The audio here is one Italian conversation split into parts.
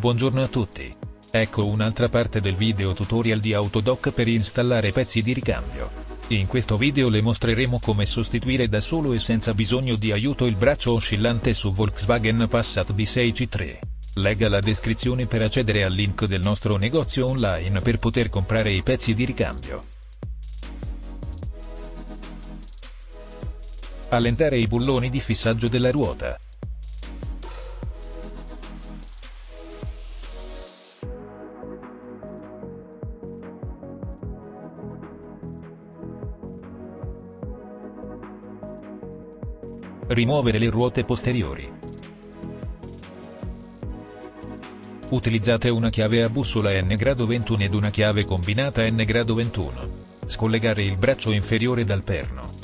Buongiorno a tutti. Ecco un'altra parte del video tutorial di Autodoc per installare pezzi di ricambio. In questo video le mostreremo come sostituire da solo e senza bisogno di aiuto il braccio oscillante su Volkswagen Passat B6C3. Legga la descrizione per accedere al link del nostro negozio online per poter comprare i pezzi di ricambio. Allentare i bulloni di fissaggio della ruota. Rimuovere le ruote posteriori. Utilizzate una chiave a bussola N grado 21 ed una chiave combinata N grado 21. Scollegare il braccio inferiore dal perno.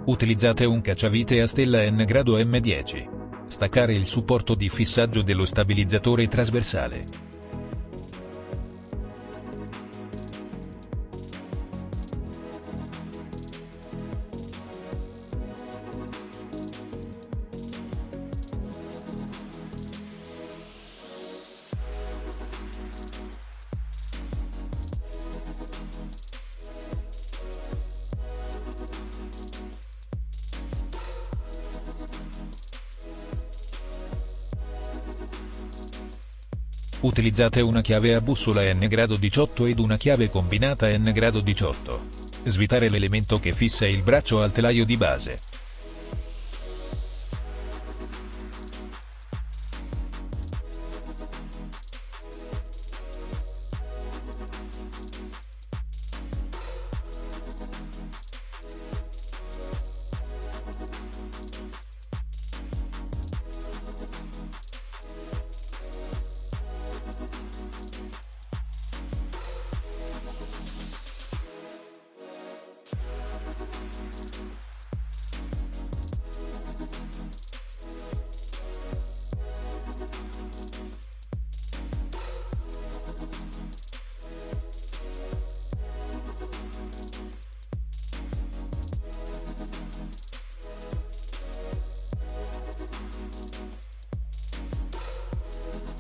Utilizzate un cacciavite a stella N grado M10. Staccare il supporto di fissaggio dello stabilizzatore trasversale. Utilizzate una chiave a bussola N grado 18 ed una chiave combinata N grado 18. Svitare l'elemento che fissa il braccio al telaio di base.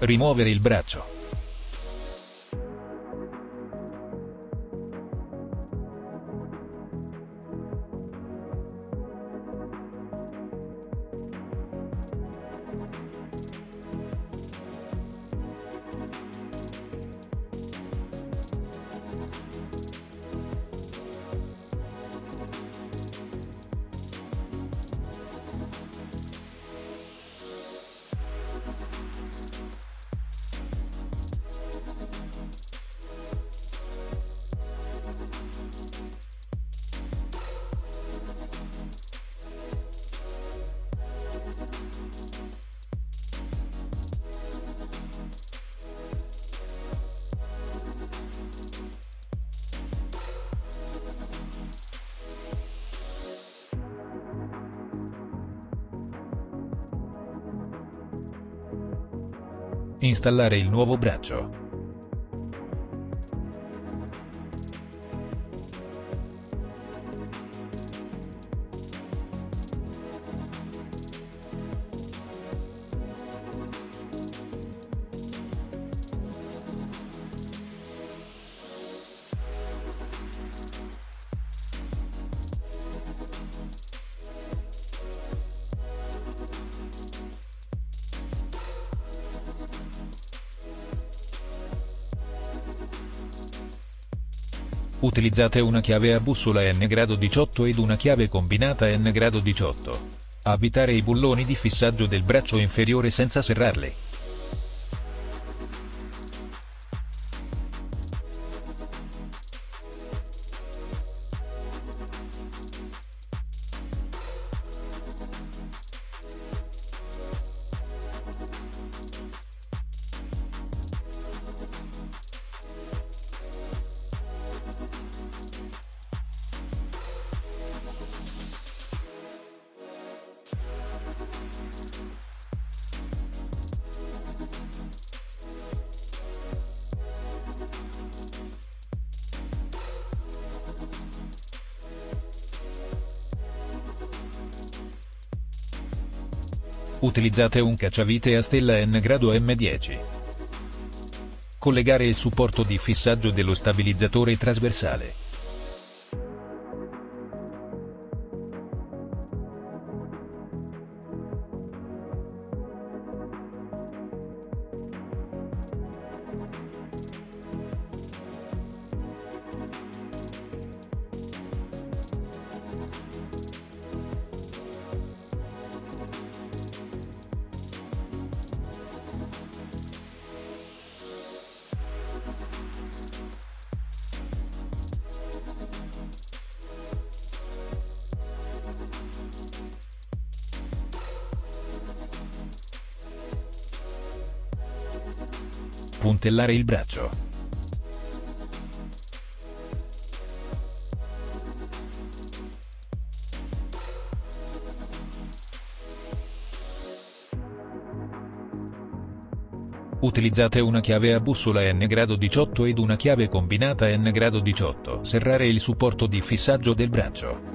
Rimuovere il braccio. Installare il nuovo braccio. Utilizzate una chiave a bussola N grado 18 ed una chiave combinata N grado 18. Avvitare i bulloni di fissaggio del braccio inferiore senza serrarli. Utilizzate un cacciavite a stella N grado M10. Collegare il supporto di fissaggio dello stabilizzatore trasversale. Puntellare il braccio. Utilizzate una chiave a bussola N grado 18 ed una chiave combinata N grado 18. Serrare il supporto di fissaggio del braccio.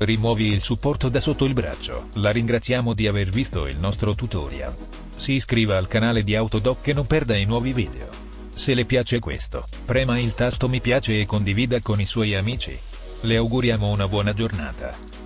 Rimuovi il supporto da sotto il braccio. La ringraziamo di aver visto il nostro tutorial. Si iscriva al canale di Autodoc e non perda i nuovi video. Se le piace questo, prema il tasto mi piace e condivida con i suoi amici. Le auguriamo una buona giornata.